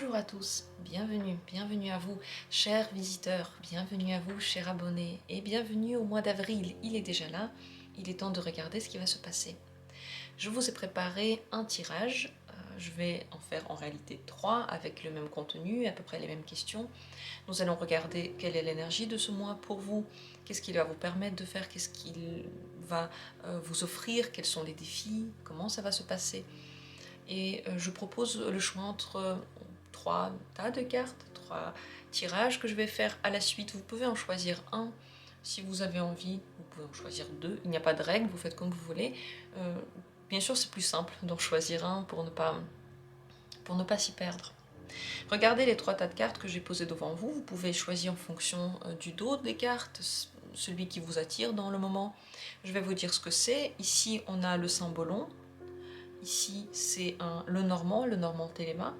Bonjour à tous, bienvenue à vous, chers visiteurs, bienvenue à vous, chers abonnés, et bienvenue au mois d'avril. Il est déjà là, il est temps de regarder ce qui va se passer. Je vous ai préparé un tirage, je vais en faire en réalité 3 avec le même contenu, à peu près les mêmes questions. Nous allons regarder quelle est l'énergie de ce mois pour vous, qu'est-ce qu'il va vous permettre de faire, qu'est-ce qu'il va vous offrir, quels sont les défis, comment ça va se passer. Et je propose le choix entre 3 tas de cartes, 3 tirages que je vais faire à la suite. Vous pouvez en choisir un si vous avez envie, vous pouvez en choisir 2. Il n'y a pas de règle, vous faites comme vous voulez. Bien sûr, c'est plus simple d'en choisir un pour ne pas s'y perdre. Regardez les 3 tas de cartes que j'ai posées devant vous. Vous pouvez choisir en fonction du dos des cartes, celui qui vous attire dans le moment. Je vais vous dire ce que c'est. Ici, on a le cymbolon. Ici, c'est le Normand Téléma.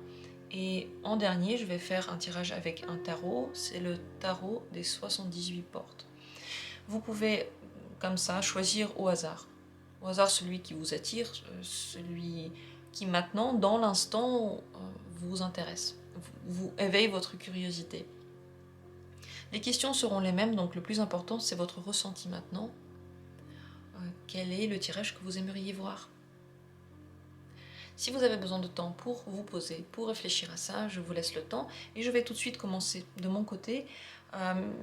Et en dernier, je vais faire un tirage avec un tarot. C'est le tarot des 78 portes. Vous pouvez, comme ça, choisir au hasard. Au hasard, celui qui vous attire, celui qui maintenant, dans l'instant, vous intéresse. Vous éveille votre curiosité. Les questions seront les mêmes, donc le plus important, c'est votre ressenti maintenant. Quel est le tirage que vous aimeriez voir ? Si vous avez besoin de temps pour vous poser, pour réfléchir à ça, je vous laisse le temps et je vais tout de suite commencer de mon côté.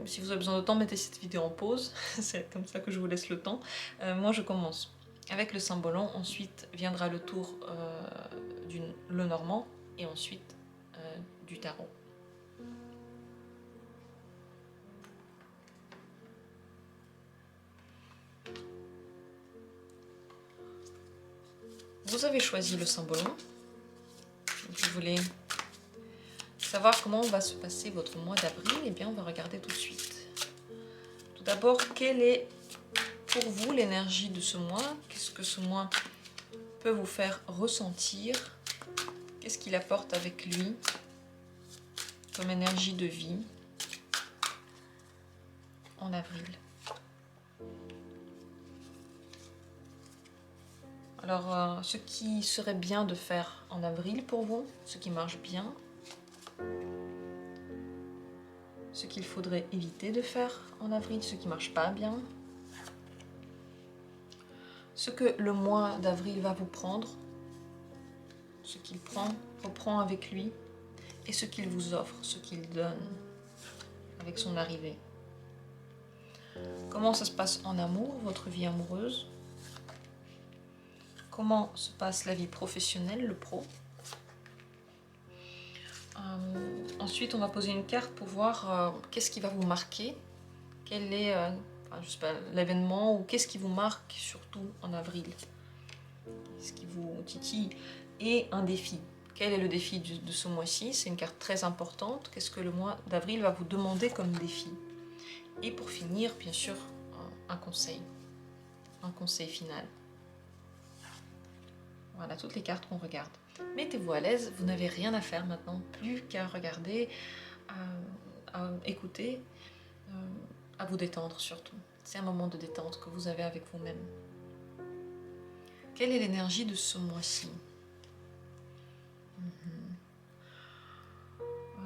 Si vous avez besoin de temps, mettez cette vidéo en pause, c'est comme ça que je vous laisse le temps. Moi je commence avec le cymbolon, ensuite viendra le tour du Lenormand et ensuite du tarot. Vous avez choisi le cymbolon. Vous voulez savoir comment va se passer votre mois d'avril? Eh bien, on va regarder tout de suite. Tout d'abord, quelle est pour vous l'énergie de ce mois? Qu'est-ce que ce mois peut vous faire ressentir? Qu'est-ce qu'il apporte avec lui comme énergie de vie en avril? Alors, ce qui serait bien de faire en avril pour vous, ce qui marche bien, ce qu'il faudrait éviter de faire en avril, ce qui ne marche pas bien, ce que le mois d'avril va vous prendre, ce qu'il reprend avec lui, et ce qu'il vous offre, ce qu'il donne avec son arrivée. Comment ça se passe en amour, votre vie amoureuse? Comment se passe la vie professionnelle, le pro? Ensuite, on va poser une carte pour voir qu'est-ce qui va vous marquer, quel est je sais pas, l'événement ou qu'est-ce qui vous marque surtout en avril, ce qui vous titille, et un défi. Quel est le défi de ce mois-ci? C'est une carte très importante. Qu'est-ce que le mois d'avril va vous demander comme défi? Et pour finir, bien sûr, un conseil final. Voilà, toutes les cartes qu'on regarde. Mettez-vous à l'aise, vous n'avez rien à faire maintenant, plus qu'à regarder, à écouter, à vous détendre surtout. C'est un moment de détente que vous avez avec vous-même. Quelle est l'énergie de ce mois-ci?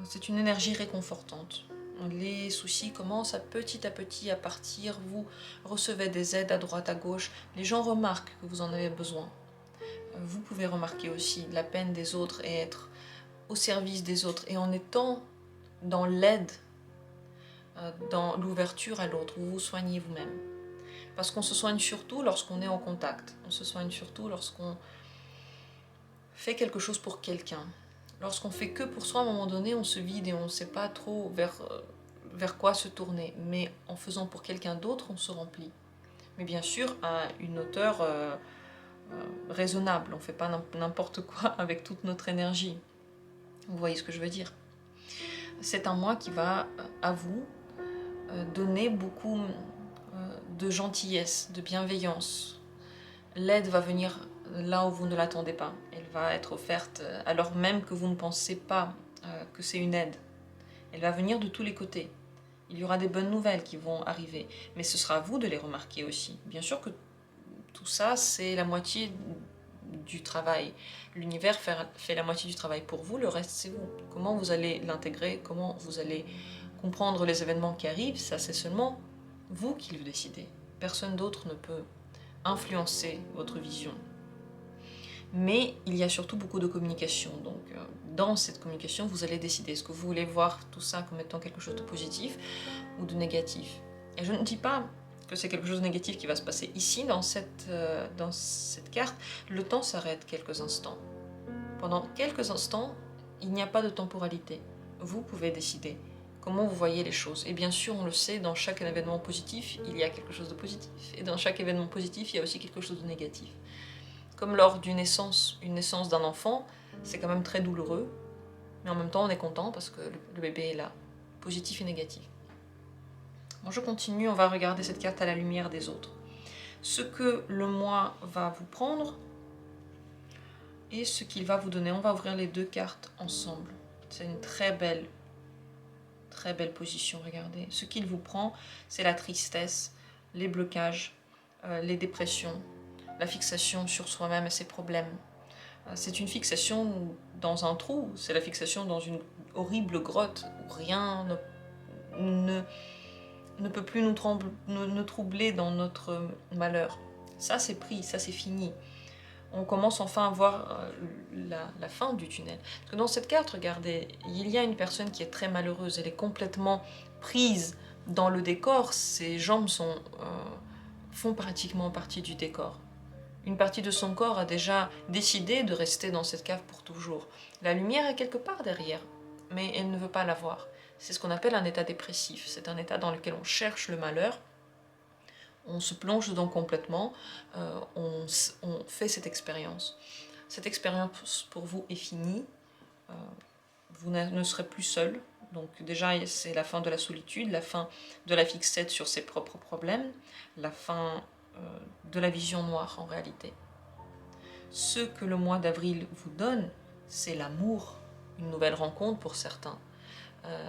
C'est une énergie réconfortante. Les soucis commencent à petit à partir, vous recevez des aides à droite, à gauche, les gens remarquent que vous en avez besoin. Vous pouvez remarquer aussi la peine des autres et être au service des autres. Et en étant dans l'aide, dans l'ouverture à l'autre, vous vous soignez vous-même. Parce qu'on se soigne surtout lorsqu'on est en contact. On se soigne surtout lorsqu'on fait quelque chose pour quelqu'un. Lorsqu'on fait que pour soi, à un moment donné, on se vide et on ne sait pas trop vers quoi se tourner. Mais en faisant pour quelqu'un d'autre, on se remplit. Mais bien sûr, à une hauteur raisonnable. On ne fait pas n'importe quoi avec toute notre énergie. Vous voyez ce que je veux dire? C'est un mois qui va, à vous, donner beaucoup de gentillesse, de bienveillance. L'aide va venir là où vous ne l'attendez pas. Elle va être offerte alors même que vous ne pensez pas que c'est une aide. Elle va venir de tous les côtés. Il y aura des bonnes nouvelles qui vont arriver, mais ce sera à vous de les remarquer aussi. Bien sûr que tout ça, c'est la moitié du travail. L'univers fait la moitié du travail pour vous, le reste c'est vous. Comment vous allez l'intégrer, comment vous allez comprendre les événements qui arrivent, ça c'est seulement vous qui le décidez. Personne d'autre ne peut influencer votre vision. Mais il y a surtout beaucoup de communication. Donc dans cette communication, vous allez décider est-ce que vous voulez voir tout ça comme étant quelque chose de positif ou de négatif. Et je ne dis pas que c'est quelque chose de négatif qui va se passer ici, dans cette carte. Le temps s'arrête quelques instants. Pendant quelques instants, il n'y a pas de temporalité. Vous pouvez décider comment vous voyez les choses. Et bien sûr, on le sait, dans chaque événement positif, il y a quelque chose de positif. Et dans chaque événement positif, il y a aussi quelque chose de négatif. Comme lors d'une naissance, une naissance d'un enfant, c'est quand même très douloureux, mais en même temps on est content parce que le bébé est là, positif et négatif. Bon, je continue, on va regarder cette carte à la lumière des autres. Ce que le moi va vous prendre et ce qu'il va vous donner. On va ouvrir les deux cartes ensemble. C'est une très belle position, regardez. Ce qu'il vous prend, c'est la tristesse, les blocages, les dépressions, la fixation sur soi-même et ses problèmes. C'est une fixation dans un trou, c'est la fixation dans une horrible grotte où rien ne peut plus nous troubler dans notre malheur. Ça c'est pris, ça c'est fini. On commence enfin à voir la fin du tunnel. Parce que dans cette carte, regardez, il y a une personne qui est très malheureuse, elle est complètement prise dans le décor, ses jambes font pratiquement partie du décor. Une partie de son corps a déjà décidé de rester dans cette cave pour toujours. La lumière est quelque part derrière, mais elle ne veut pas la voir. C'est ce qu'on appelle un état dépressif. C'est un état dans lequel on cherche le malheur, on se plonge dedans complètement, on fait cette expérience. Cette expérience pour vous est finie, vous ne serez plus seul. Donc déjà, c'est la fin de la solitude, la fin de la fixette sur ses propres problèmes, la fin de la vision noire en réalité. Ce que le mois d'avril vous donne, c'est l'amour, une nouvelle rencontre pour certains,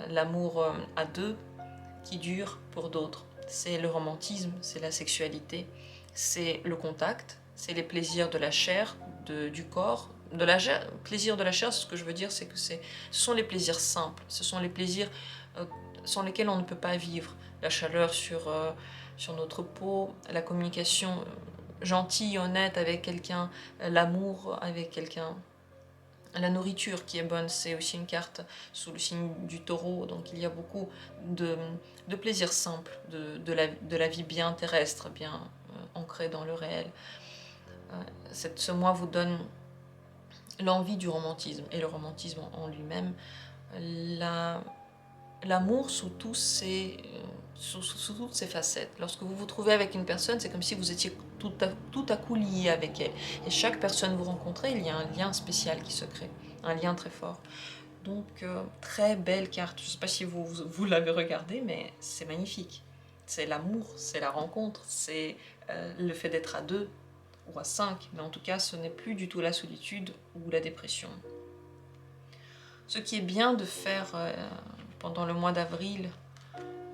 l'amour à deux qui dure pour d'autres. C'est le romantisme, c'est la sexualité, c'est le contact, c'est les plaisirs de la chair, du corps. Plaisir de la chair, ce que je veux dire, c'est que ce sont les plaisirs simples, ce sont les plaisirs sans lesquels on ne peut pas vivre. La chaleur sur notre peau, la communication gentille, honnête avec quelqu'un, l'amour avec quelqu'un. La nourriture qui est bonne, c'est aussi une carte sous le signe du taureau, donc il y a beaucoup de plaisirs simples, de la vie bien terrestre, bien ancrée dans le réel. Ce mois vous donne l'envie du romantisme, et le romantisme en lui-même, l'amour sous toutes ses facettes. Lorsque vous vous trouvez avec une personne, c'est comme si vous étiez tout à coup lié avec elle. Et chaque personne que vous rencontrez, il y a un lien spécial qui se crée, un lien très fort. Donc, très belle carte. Je ne sais pas si vous l'avez regardée, mais c'est magnifique. C'est l'amour, c'est la rencontre, c'est le fait d'être à deux ou à 5, mais en tout cas, ce n'est plus du tout la solitude ou la dépression. Ce qui est bien de faire pendant le mois d'avril,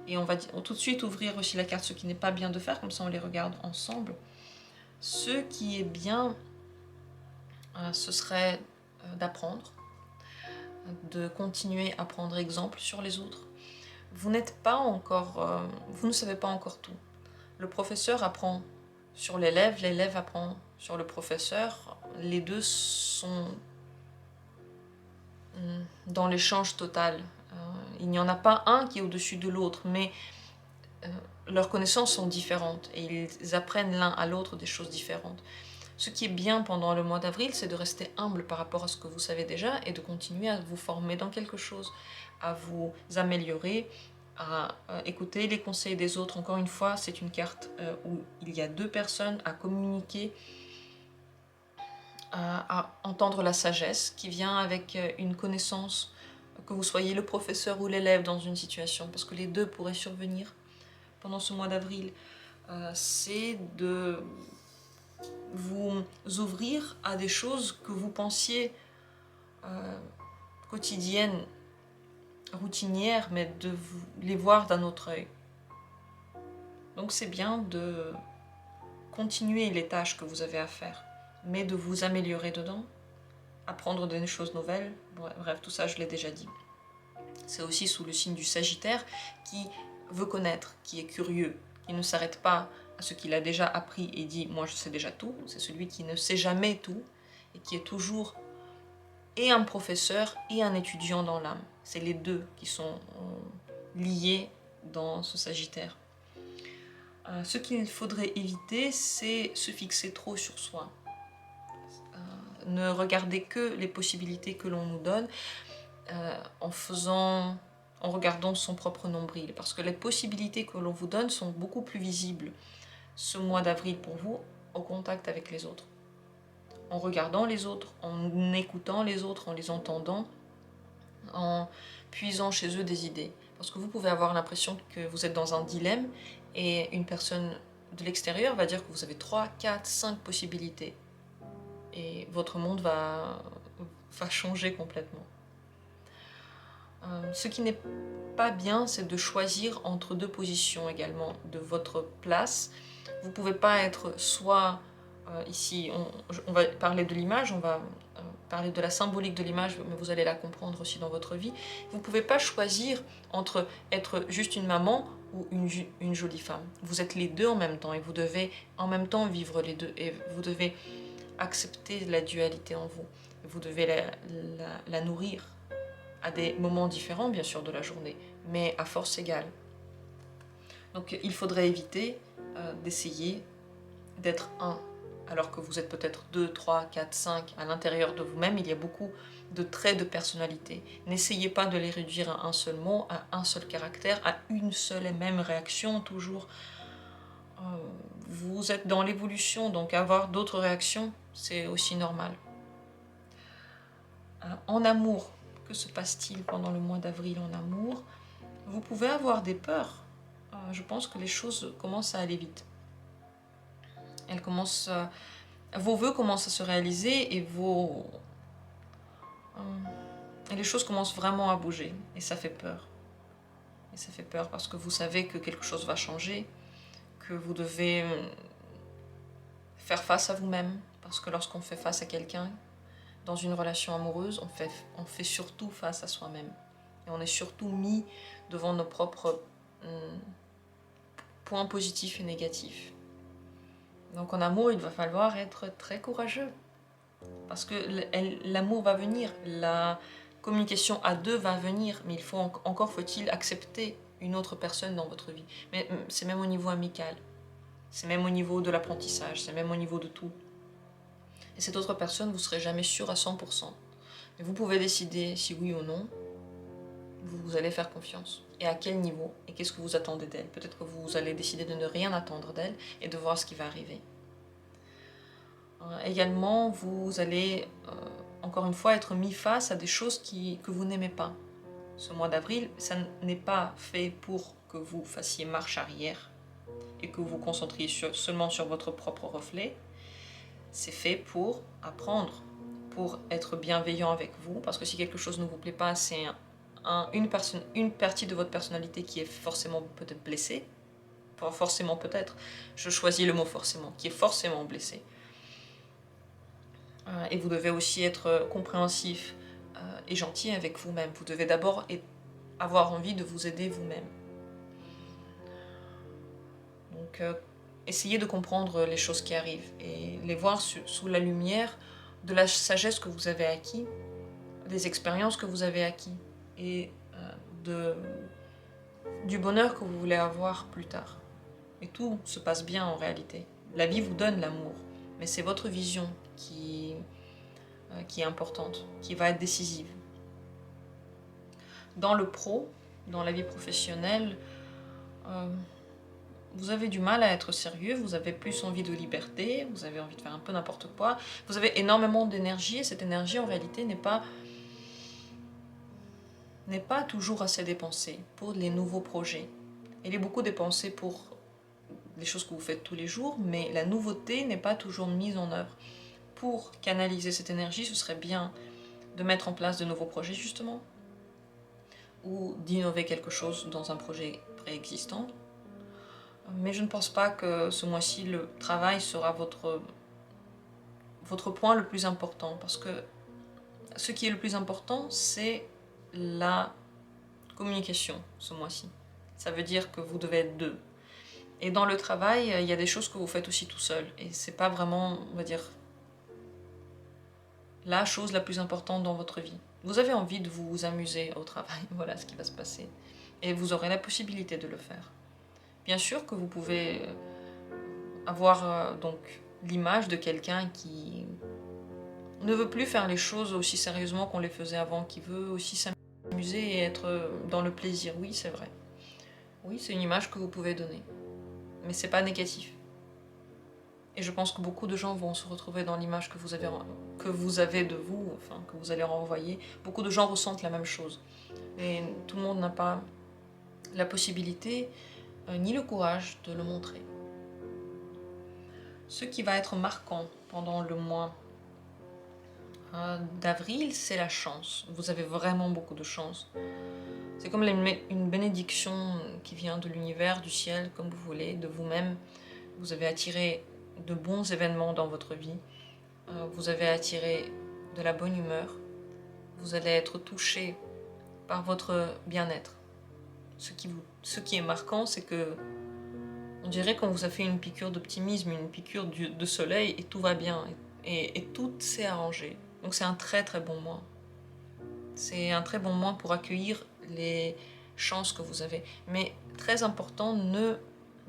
et on va tout de suite ouvrir aussi la carte ce qui n'est pas bien de faire, comme ça on les regarde ensemble. Ce qui est bien, ce serait d'apprendre, de continuer à prendre exemple sur les autres. Vous n'êtes pas encore, vous ne savez pas encore tout. Le professeur apprend sur l'élève apprend sur le professeur. Les deux sont dans l'échange total. Il n'y en a pas un qui est au-dessus de l'autre, mais leurs connaissances sont différentes et ils apprennent l'un à l'autre des choses différentes. Ce qui est bien pendant le mois d'avril, c'est de rester humble par rapport à ce que vous savez déjà et de continuer à vous former dans quelque chose, à vous améliorer, à écouter les conseils des autres. Encore une fois, c'est une carte où il y a deux personnes à communiquer, à entendre la sagesse qui vient avec une connaissance, que vous soyez le professeur ou l'élève dans une situation, parce que les deux pourraient survenir pendant ce mois d'avril. C'est de vous ouvrir à des choses que vous pensiez quotidiennes, routinières, mais de les voir d'un autre œil. Donc c'est bien de continuer les tâches que vous avez à faire, mais de vous améliorer dedans, apprendre des choses nouvelles. Bref, tout ça, je l'ai déjà dit. C'est aussi sous le signe du Sagittaire qui veut connaître, qui est curieux, qui ne s'arrête pas à ce qu'il a déjà appris et dit « moi je sais déjà tout ». C'est celui qui ne sait jamais tout et qui est toujours et un professeur et un étudiant dans l'âme. C'est les deux qui sont liés dans ce Sagittaire. Ce qu'il faudrait éviter, c'est se fixer trop sur soi. Ne regarder que les possibilités que l'on nous donne en regardant son propre nombril. Parce que les possibilités que l'on vous donne sont beaucoup plus visibles ce mois d'avril pour vous au contact avec les autres. En regardant les autres, en écoutant les autres, en les entendant, en puisant chez eux des idées. Parce que vous pouvez avoir l'impression que vous êtes dans un dilemme et une personne de l'extérieur va dire que vous avez 3, 4, 5 possibilités. Et votre monde va changer complètement. Ce qui n'est pas bien, c'est de choisir entre deux positions également de votre place. Vous ne pouvez pas être soit ici, on va parler de l'image, on va parler de la symbolique de l'image, mais vous allez la comprendre aussi dans votre vie. Vous ne pouvez pas choisir entre être juste une maman ou une jolie femme. Vous êtes les deux en même temps et vous devez en même temps vivre les deux. Et vous devez accepter la dualité en vous. Vous devez la nourrir à des moments différents, bien sûr, de la journée, mais à force égale. Donc il faudrait éviter d'essayer d'être un, alors que vous êtes peut-être 2, 3, 4, 5 à l'intérieur de vous-même. Il y a beaucoup de traits de personnalité. N'essayez pas de les réduire à un seul mot, à un seul caractère, à une seule et même réaction, toujours. Vous êtes dans l'évolution, donc avoir d'autres réactions, c'est aussi normal. En amour, que se passe-t-il pendant le mois d'avril en amour? Vous pouvez avoir des peurs. Je pense que les choses commencent à aller vite. Vos vœux commencent à se réaliser et les choses commencent vraiment à bouger. Et ça fait peur. Et ça fait peur parce que vous savez que quelque chose va changer, que vous devez faire face à vous-même. Parce que lorsqu'on fait face à quelqu'un, dans une relation amoureuse, on fait surtout face à soi-même. Et on est surtout mis devant nos propres points positifs et négatifs. Donc en amour, il va falloir être très courageux. Parce que l'amour va venir, la communication à deux va venir, mais encore faut-il accepter une autre personne dans votre vie. Mais c'est même au niveau amical, c'est même au niveau de l'apprentissage, c'est même au niveau de tout. Et cette autre personne, vous ne serez jamais sûr à 100%. Mais vous pouvez décider si oui ou non, vous allez faire confiance. Et à quel niveau, et qu'est-ce que vous attendez d'elle. Peut-être que vous allez décider de ne rien attendre d'elle et de voir ce qui va arriver. Également, vous allez, encore une fois, être mis face à des choses que vous n'aimez pas. Ce mois d'avril, ça n'est pas fait pour que vous fassiez marche arrière et que vous vous concentriez seulement sur votre propre reflet. C'est fait pour apprendre, pour être bienveillant avec vous, parce que si quelque chose ne vous plaît pas, c'est une partie de votre personnalité qui est forcément peut-être blessée, pas forcément peut-être, je choisis le mot forcément, qui est forcément blessée. Et vous devez aussi être compréhensif et gentil avec vous-même. Vous devez d'abord avoir envie de vous aider vous-même. Donc, essayez de comprendre les choses qui arrivent et les voir sous la lumière de la sagesse que vous avez acquis, des expériences que vous avez acquis et du bonheur que vous voulez avoir plus tard. Et tout se passe bien en réalité. La vie vous donne l'amour, mais c'est votre vision qui est importante, qui va être décisive. Dans le pro, dans la vie professionnelle, vous avez du mal à être sérieux, vous avez plus envie de liberté, vous avez envie de faire un peu n'importe quoi, vous avez énormément d'énergie et cette énergie en réalité n'est pas toujours assez dépensée pour les nouveaux projets. Elle est beaucoup dépensée pour les choses que vous faites tous les jours, mais la nouveauté n'est pas toujours mise en œuvre. Pour canaliser cette énergie, ce serait bien de mettre en place de nouveaux projets justement, ou d'innover quelque chose dans un projet préexistant. Mais je ne pense pas que ce mois-ci, le travail sera votre point le plus important, parce que ce qui est le plus important, c'est la communication ce mois-ci. Ça veut dire que vous devez être deux. Et dans le travail, il y a des choses que vous faites aussi tout seul. Et c'est pas vraiment, on va dire, la chose la plus importante dans votre vie. Vous avez envie de vous amuser au travail, voilà ce qui va se passer. Et vous aurez la possibilité de le faire. Bien sûr que vous pouvez avoir donc l'image de quelqu'un qui ne veut plus faire les choses aussi sérieusement qu'on les faisait avant, qui veut aussi s'amuser et être dans le plaisir. Oui, c'est vrai. Oui, c'est une image que vous pouvez donner. Mais c'est pas négatif. Et je pense que beaucoup de gens vont se retrouver dans l'image que vous avez de vous, enfin que vous allez renvoyer. Beaucoup de gens ressentent la même chose. Et tout le monde n'a pas la possibilité ni le courage de le montrer. Ce qui va être marquant pendant le mois d'avril, c'est la chance. Vous avez vraiment beaucoup de chance. C'est comme une bénédiction qui vient de l'univers, du ciel, comme vous voulez, de vous-même. Vous avez attiré de bons événements dans votre vie. Vous avez attiré de la bonne humeur. Vous allez être touché par votre bien-être. Ce qui est marquant, c'est que on dirait qu'on vous a fait une piqûre d'optimisme, une piqûre de soleil et tout va bien. Et tout s'est arrangé. Donc c'est un très très bon mois. C'est un très bon mois pour accueillir les chances que vous avez. Mais très important, ne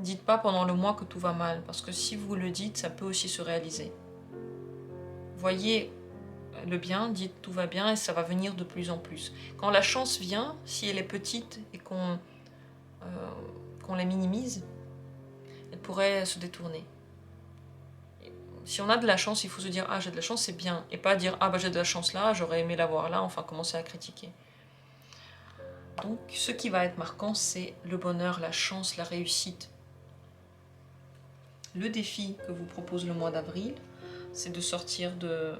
dites pas pendant le mois que tout va mal, parce que si vous le dites, ça peut aussi se réaliser. Voyez le bien, dites tout va bien et ça va venir de plus en plus. Quand la chance vient, si elle est petite et qu'on la minimise, elle pourrait se détourner. Si on a de la chance, il faut se dire « Ah, j'ai de la chance, c'est bien », et pas dire « Ah, bah j'ai de la chance là, j'aurais aimé l'avoir là », enfin commencer à critiquer. Donc, ce qui va être marquant, c'est le bonheur, la chance, la réussite. Le défi que vous propose le mois d'avril, c'est de sortir de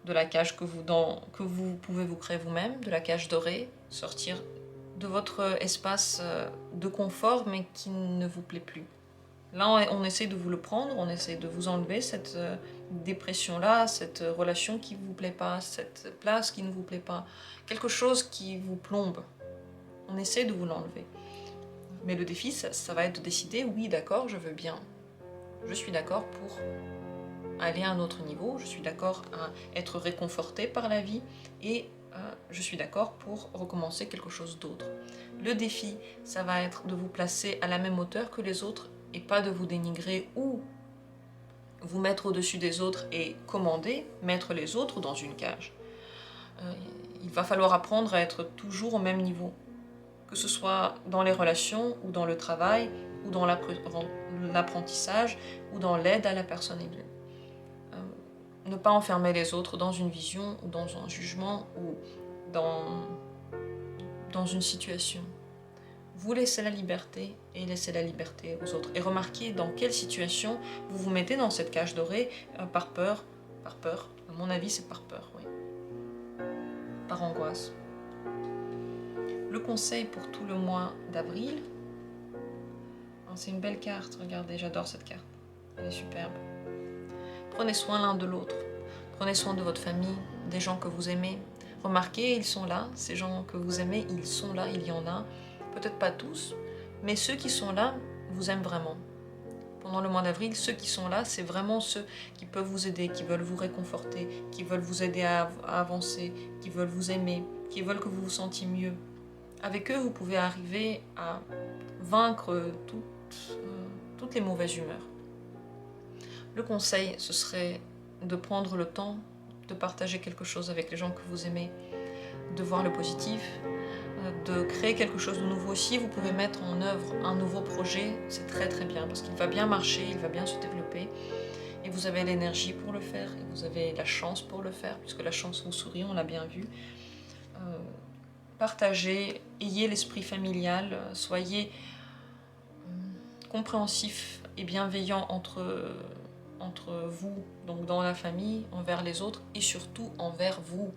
la cage que vous pouvez vous créer vous-même, de la cage dorée, sortir de votre espace de confort, mais qui ne vous plaît plus. Là, on essaie de vous le prendre, on essaie de vous enlever cette dépression-là, cette relation qui ne vous plaît pas, cette place qui ne vous plaît pas, quelque chose qui vous plombe. On essaie de vous l'enlever. Mais le défi, ça va être de décider, oui, d'accord, je veux bien. Je suis d'accord pour aller à un autre niveau, je suis d'accord à être réconforté par la vie et je suis d'accord pour recommencer quelque chose d'autre. Le défi, ça va être de vous placer à la même hauteur que les autres et pas de vous dénigrer ou vous mettre au-dessus des autres et commander, mettre les autres dans une cage. Il va falloir apprendre à être toujours au même niveau, que ce soit dans les relations ou dans le travail ou dans l'apprentissage ou dans l'aide à la personne aimée. Ne pas enfermer les autres dans une vision ou dans un jugement ou dans une situation. Vous laissez la liberté et laissez la liberté aux autres. Et remarquez dans quelle situation vous vous mettez dans cette cage dorée par peur. Par peur. À mon avis, c'est par peur, oui. Par angoisse. Le conseil pour tout le mois d'avril. C'est une belle carte, regardez, j'adore cette carte. Elle est superbe. Prenez soin l'un de l'autre. Prenez soin de votre famille, des gens que vous aimez. Remarquez, ils sont là. Ces gens que vous aimez, ils sont là, il y en a. Peut-être pas tous, mais ceux qui sont là vous aiment vraiment. Pendant le mois d'avril, ceux qui sont là, c'est vraiment ceux qui peuvent vous aider, qui veulent vous réconforter, qui veulent vous aider à avancer, qui veulent vous aimer, qui veulent que vous vous sentiez mieux. Avec eux, vous pouvez arriver à vaincre toutes les mauvaises humeurs. Le conseil, ce serait de prendre le temps de partager quelque chose avec les gens que vous aimez, de voir le positif, de créer quelque chose de nouveau. Si vous pouvez mettre en œuvre un nouveau projet, c'est très très bien parce qu'il va bien marcher, il va bien se développer et vous avez l'énergie pour le faire et vous avez la chance pour le faire puisque la chance vous sourit, on l'a bien vu. Partagez, ayez l'esprit familial, soyez compréhensifs et bienveillants entre vous, donc dans la famille, envers les autres et surtout envers vous.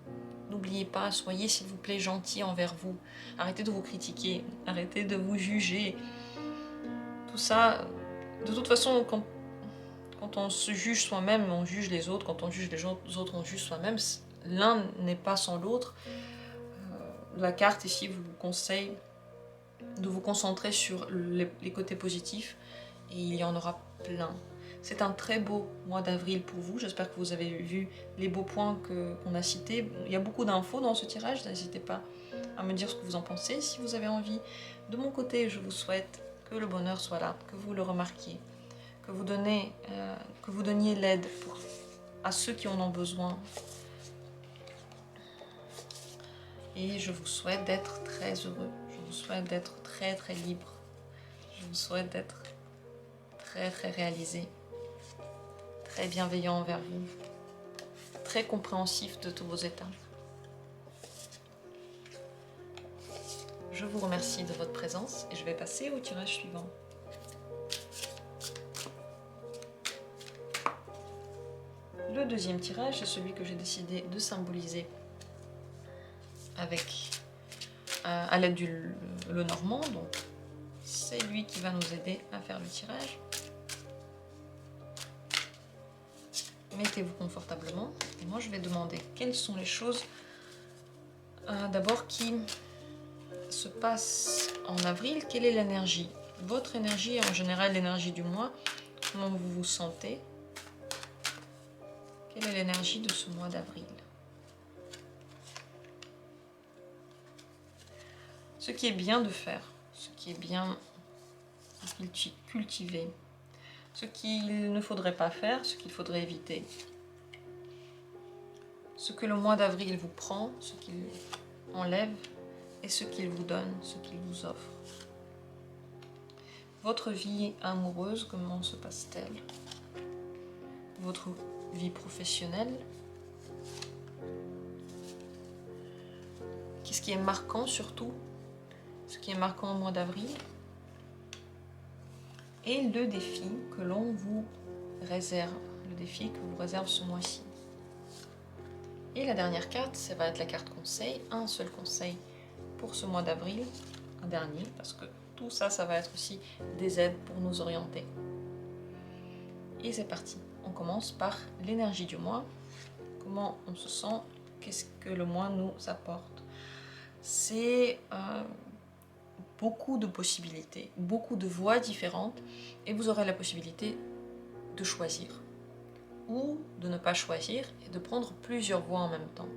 N'oubliez pas, soyez s'il vous plaît gentils envers vous. Arrêtez de vous critiquer, arrêtez de vous juger. Tout ça, de toute façon, Quand on se juge soi-même, on juge les autres. Quand on juge les autres, on juge soi-même. L'un n'est pas sans l'autre. La carte ici vous conseille de vous concentrer sur les côtés positifs et il y en aura plein. C'est un très beau mois d'avril pour vous. J'espère que vous avez vu les beaux points qu'on a cités. Il y a beaucoup d'infos dans ce tirage. N'hésitez pas à me dire ce que vous en pensez. Si vous avez envie, de mon côté, je vous souhaite que le bonheur soit là, que vous le remarquiez, que vous donniez l'aide à ceux qui en ont besoin. Et je vous souhaite d'être très heureux. Je vous souhaite d'être très très libre. Je vous souhaite d'être très très réalisé, très bienveillant envers vous, très compréhensif de tous vos états. Je vous remercie de votre présence et je vais passer au tirage suivant. Le deuxième tirage, c'est celui que j'ai décidé de symboliser à l'aide du Lenormand. Donc, c'est lui qui va nous aider à faire le tirage. Mettez-vous confortablement. Et moi, je vais demander quelles sont les choses d'abord qui se passent en avril. Quelle est l'énergie? Votre énergie, en général l'énergie du mois. Comment vous vous sentez? Quelle est l'énergie de ce mois d'avril? Ce qui est bien de faire, ce qui est bien de cultiver, ce qu'il ne faudrait pas faire, ce qu'il faudrait éviter. Ce que le mois d'avril vous prend, ce qu'il enlève et ce qu'il vous donne, ce qu'il vous offre. Votre vie amoureuse, comment se passe-t-elle? Votre vie professionnelle? Qu'est-ce qui est marquant surtout? Ce qui est marquant au mois d'avril? Et le défi que l'on vous réserve, le défi que vous réserve ce mois-ci. Et la dernière carte, ça va être la carte conseil, un seul conseil pour ce mois d'avril, un dernier, parce que tout ça, ça va être aussi des aides pour nous orienter. Et c'est parti, on commence par l'énergie du mois, comment on se sent, qu'est-ce que le mois nous apporte. C'est beaucoup de possibilités, beaucoup de voies différentes, et vous aurez la possibilité de choisir ou de ne pas choisir et de prendre plusieurs voies en même temps.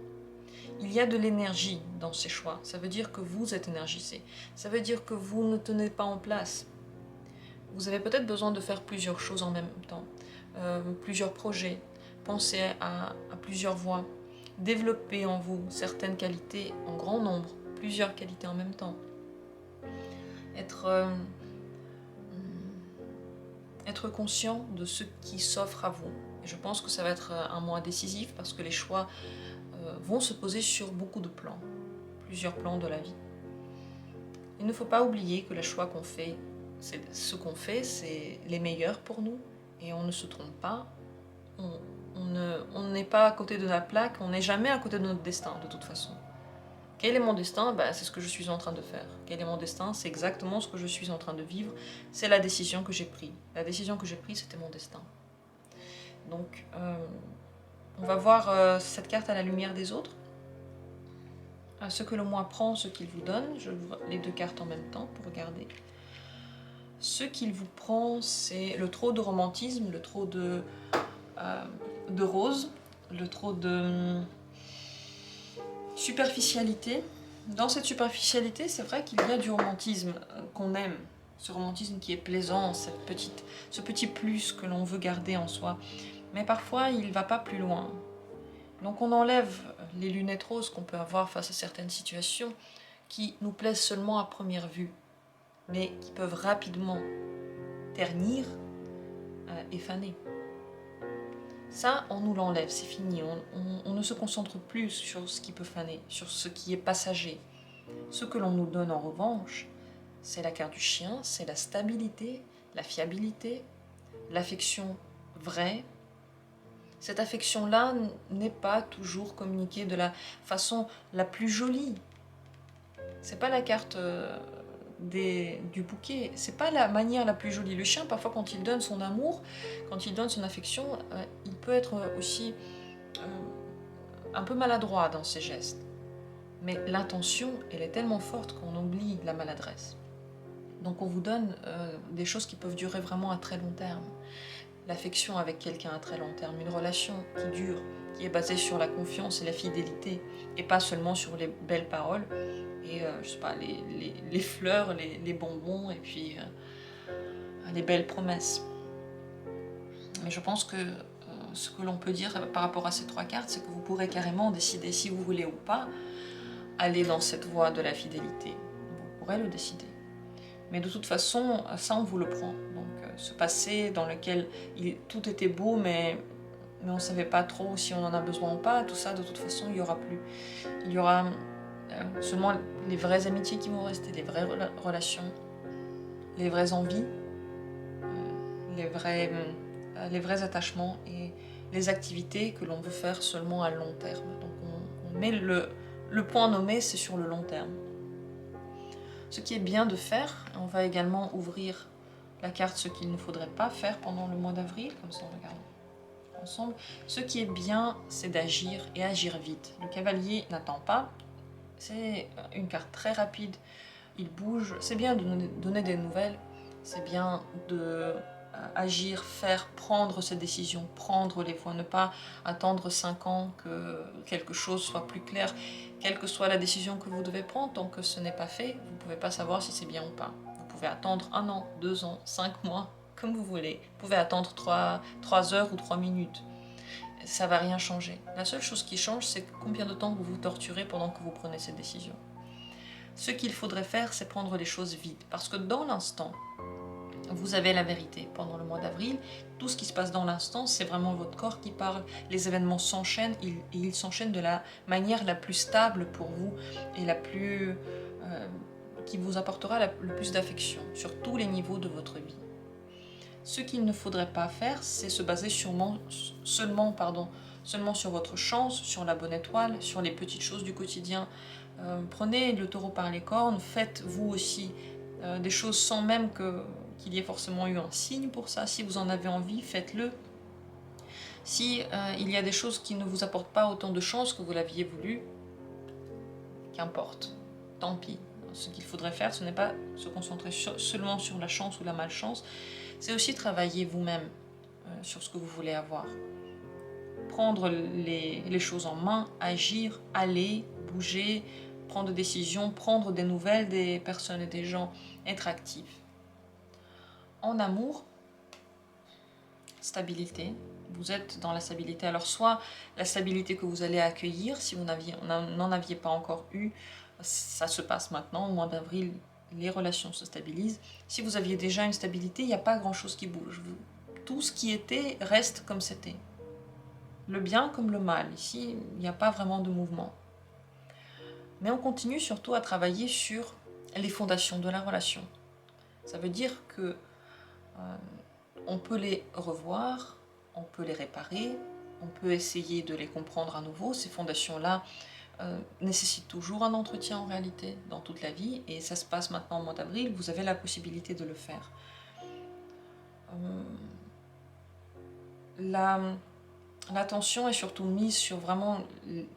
Il y a de l'énergie dans ces choix, ça veut dire que vous êtes énergisé, ça veut dire que vous ne tenez pas en place. Vous avez peut-être besoin de faire plusieurs choses en même temps, plusieurs projets, pensez à plusieurs voies, développer en vous certaines qualités en grand nombre, plusieurs qualités en même temps. Être conscient de ce qui s'offre à vous. Et je pense que ça va être un mois décisif parce que les choix vont se poser sur beaucoup de plans, plusieurs plans de la vie. Il ne faut pas oublier que les choix qu'on fait, c'est les meilleurs pour nous et on ne se trompe pas. On n'est pas à côté de la plaque, on n'est jamais à côté de notre destin de toute façon. Quel est mon destin? C'est ce que je suis en train de faire. Quel est mon destin? C'est exactement ce que je suis en train de vivre. C'est la décision que j'ai prise. La décision que j'ai prise, c'était mon destin. Donc, on va voir cette carte à la lumière des autres. Ce que le mois prend, ce qu'il vous donne. Je vois les deux cartes en même temps pour regarder. Ce qu'il vous prend, c'est le trop de romantisme, le trop de rose, le trop de superficialité. Dans cette superficialité, c'est vrai qu'il y a du romantisme qu'on aime, ce romantisme qui est plaisant, ce petit plus que l'on veut garder en soi. Mais parfois, il ne va pas plus loin. Donc on enlève les lunettes roses qu'on peut avoir face à certaines situations qui nous plaisent seulement à première vue, mais qui peuvent rapidement ternir et faner. Ça, on nous l'enlève, c'est fini. On ne se concentre plus sur ce qui peut faner, sur ce qui est passager. Ce que l'on nous donne en revanche, c'est la carte du chien, c'est la stabilité, la fiabilité, l'affection vraie. Cette affection-là n'est pas toujours communiquée de la façon la plus jolie. C'est pas la carte du bouquet. C'est pas la manière la plus jolie. Le chien, parfois, quand il donne son amour, quand il donne son affection, il peut être aussi un peu maladroit dans ses gestes. Mais l'intention, elle est tellement forte qu'on oublie la maladresse. Donc on vous donne des choses qui peuvent durer vraiment à très long terme. L'affection avec quelqu'un à très long terme, une relation qui dure, qui est basée sur la confiance et la fidélité, et pas seulement sur les belles paroles, et je sais pas, les fleurs, les bonbons, et puis les belles promesses. Mais je pense que ce que l'on peut dire par rapport à ces 3 cartes, c'est que vous pourrez carrément décider si vous voulez ou pas aller dans cette voie de la fidélité. Vous pourrez le décider. Mais de toute façon, ça on vous le prend. Donc ce passé dans lequel tout était beau, mais on ne savait pas trop si on en a besoin ou pas, tout ça de toute façon il n'y aura plus. Il y aura seulement les vraies amitiés qui vont rester, les vraies relations, les vraies envies, les vrais attachements et les activités que l'on veut faire seulement à long terme. Donc on met le point nommé, c'est sur le long terme. Ce qui est bien de faire, on va également ouvrir la carte ce qu'il ne faudrait pas faire pendant le mois d'avril, comme ça on regarde ensemble. Ce qui est bien, c'est d'agir et agir vite. Le cavalier n'attend pas, c'est une carte très rapide, il bouge, c'est bien de donner des nouvelles, c'est bien de agir, faire, prendre ses décisions, prendre les voies, ne pas attendre 5 ans que quelque chose soit plus clair. Quelle que soit la décision que vous devez prendre, tant que ce n'est pas fait, vous ne pouvez pas savoir si c'est bien ou pas. Vous pouvez attendre 1 an, 2 ans, 5 mois, comme vous voulez. Vous pouvez attendre 3 heures ou 3 minutes. Ça ne va rien changer. La seule chose qui change, c'est combien de temps vous vous torturez pendant que vous prenez cette décision. Ce qu'il faudrait faire, c'est prendre les choses vite. Parce que dans l'instant, vous avez la vérité. Pendant le mois d'avril, tout ce qui se passe dans l'instant, c'est vraiment votre corps qui parle. Les événements s'enchaînent et ils s'enchaînent de la manière la plus stable pour vous et la plus qui vous apportera le plus d'affection sur tous les niveaux de votre vie. Ce qu'il ne faudrait pas faire, c'est se baser seulement sur votre chance, sur la bonne étoile, sur les petites choses du quotidien. Prenez le taureau par les cornes, faites vous aussi des choses sans même qu'il y ait forcément eu un signe pour ça. Si vous en avez envie, faites-le. Si il y a des choses qui ne vous apportent pas autant de chance que vous l'aviez voulu, qu'importe, tant pis. Ce qu'il faudrait faire, ce n'est pas se concentrer seulement sur la chance ou la malchance, c'est aussi travailler vous-même sur ce que vous voulez avoir. Prendre les choses en main, agir, aller, bouger, prendre des décisions, prendre des nouvelles des personnes et des gens, être actif. En amour, stabilité. Vous êtes dans la stabilité. Alors soit la stabilité que vous allez accueillir, si vous n'en aviez pas encore eu, ça se passe maintenant, au mois d'avril, les relations se stabilisent. Si vous aviez déjà une stabilité, il n'y a pas grand-chose qui bouge. Tout ce qui était reste comme c'était. Le bien comme le mal. Ici, il n'y a pas vraiment de mouvement. Mais on continue surtout à travailler sur les fondations de la relation. Ça veut dire que on peut les revoir, on peut les réparer, on peut essayer de les comprendre à nouveau. Ces fondations-là nécessitent toujours un entretien en réalité dans toute la vie, et ça se passe maintenant au mois d'avril, vous avez la possibilité de le faire. L'attention est surtout mise sur vraiment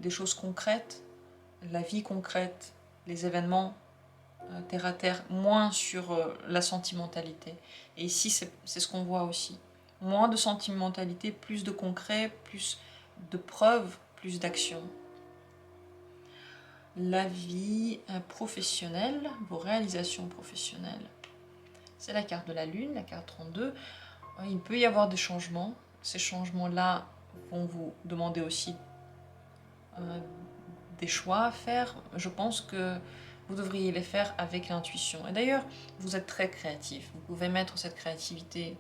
des choses concrètes, la vie concrète, les événements terre à terre, moins sur la sentimentalité. Et ici, c'est ce qu'on voit aussi. Moins de sentimentalité, plus de concret, plus de preuves, plus d'action. La vie professionnelle, vos réalisations professionnelles. C'est la carte de la Lune, la carte 32. Il peut y avoir des changements. Ces changements-là vont vous demander aussi des choix à faire. Je pense que vous devriez les faire avec l'intuition. Et d'ailleurs, vous êtes très créatif. Vous pouvez mettre cette créativité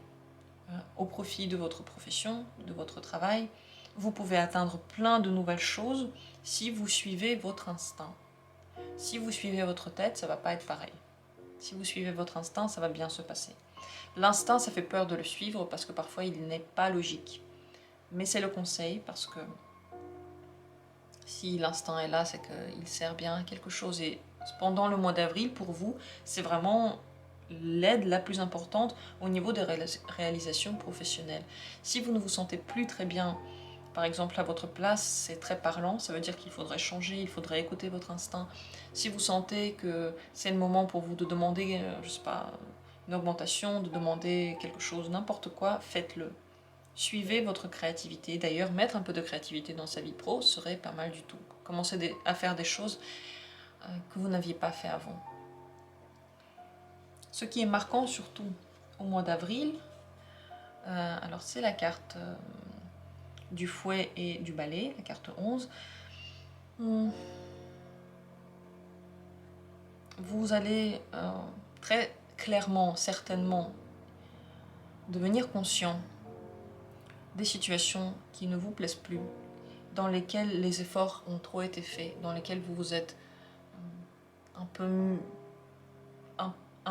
au profit de votre profession, de votre travail. Vous pouvez atteindre plein de nouvelles choses si vous suivez votre instinct. Si vous suivez votre tête, ça ne va pas être pareil. Si vous suivez votre instinct, ça va bien se passer. L'instinct, ça fait peur de le suivre parce que parfois il n'est pas logique. Mais c'est le conseil parce que si l'instinct est là, c'est qu'il sert bien à quelque chose. Et Pendant le mois d'avril, pour vous, c'est vraiment l'aide la plus importante au niveau des réalisations professionnelles. Si vous ne vous sentez plus très bien, par exemple à votre place, c'est très parlant, ça veut dire qu'il faudrait changer, il faudrait écouter votre instinct. Si vous sentez que c'est le moment pour vous de demander, je sais pas, une augmentation, de demander quelque chose, n'importe quoi, faites-le. Suivez votre créativité. D'ailleurs, mettre un peu de créativité dans sa vie pro serait pas mal du tout. Commencez à faire des choses que vous n'aviez pas fait avant. Ce qui est marquant surtout au mois d'avril, alors c'est la carte du fouet et du balai, la carte 11. Vous allez très clairement, certainement, devenir conscient des situations qui ne vous plaisent plus, dans lesquelles les efforts ont trop été faits, dans lesquelles vous vous êtes un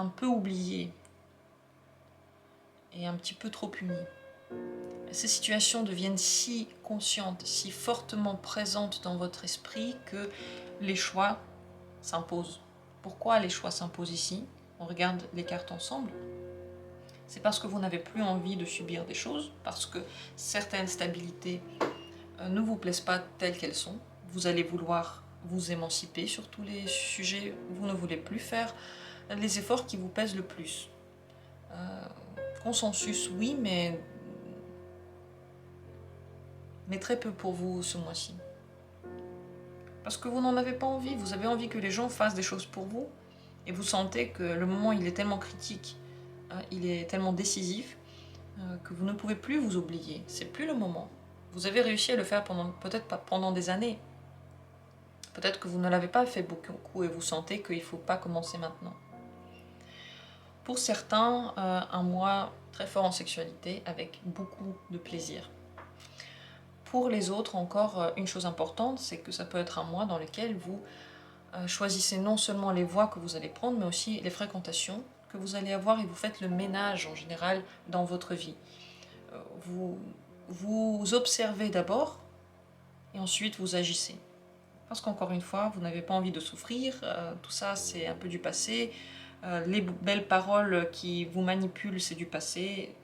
peu oublié et un petit peu trop puni. Ces situations deviennent si conscientes, si fortement présentes dans votre esprit que les choix s'imposent. Pourquoi les choix s'imposent ici? On regarde les cartes ensemble. C'est parce que vous n'avez plus envie de subir des choses, parce que certaines stabilités ne vous plaisent pas telles qu'elles sont. Vous allez vouloir vous émanciper sur tous les sujets. Vous ne voulez plus faire les efforts qui vous pèsent le plus. Consensus, oui, mais très peu pour vous ce mois-ci. Parce que vous n'en avez pas envie. Vous avez envie que les gens fassent des choses pour vous. Et vous sentez que le moment, il est tellement critique, il est tellement décisif, que vous ne pouvez plus vous oublier. C'est plus le moment. Vous avez réussi à le faire peut-être pas pendant des années. Peut-être que vous ne l'avez pas fait beaucoup et vous sentez qu'il ne faut pas commencer maintenant. Pour certains, un mois très fort en sexualité avec beaucoup de plaisir. Pour les autres, encore une chose importante, c'est que ça peut être un mois dans lequel vous choisissez non seulement les voies que vous allez prendre, mais aussi les fréquentations que vous allez avoir et vous faites le ménage en général dans votre vie. Vous observez d'abord et ensuite vous agissez. Parce qu'encore une fois, vous n'avez pas envie de souffrir, tout ça c'est un peu du passé, les belles paroles qui vous manipulent c'est du passé,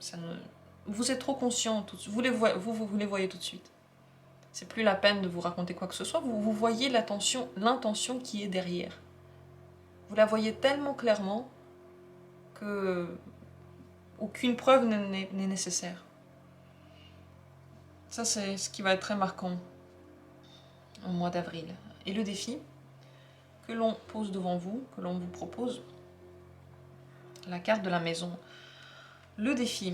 vous êtes trop conscient, vous les voyez tout de suite. C'est plus la peine de vous raconter quoi que ce soit, vous voyez l'intention qui est derrière. Vous la voyez tellement clairement que aucune preuve n'est nécessaire. Ça, c'est ce qui va être très marquant au mois d'avril. Et le défi que l'on pose devant vous, que l'on vous propose, la carte de la maison. Le défi,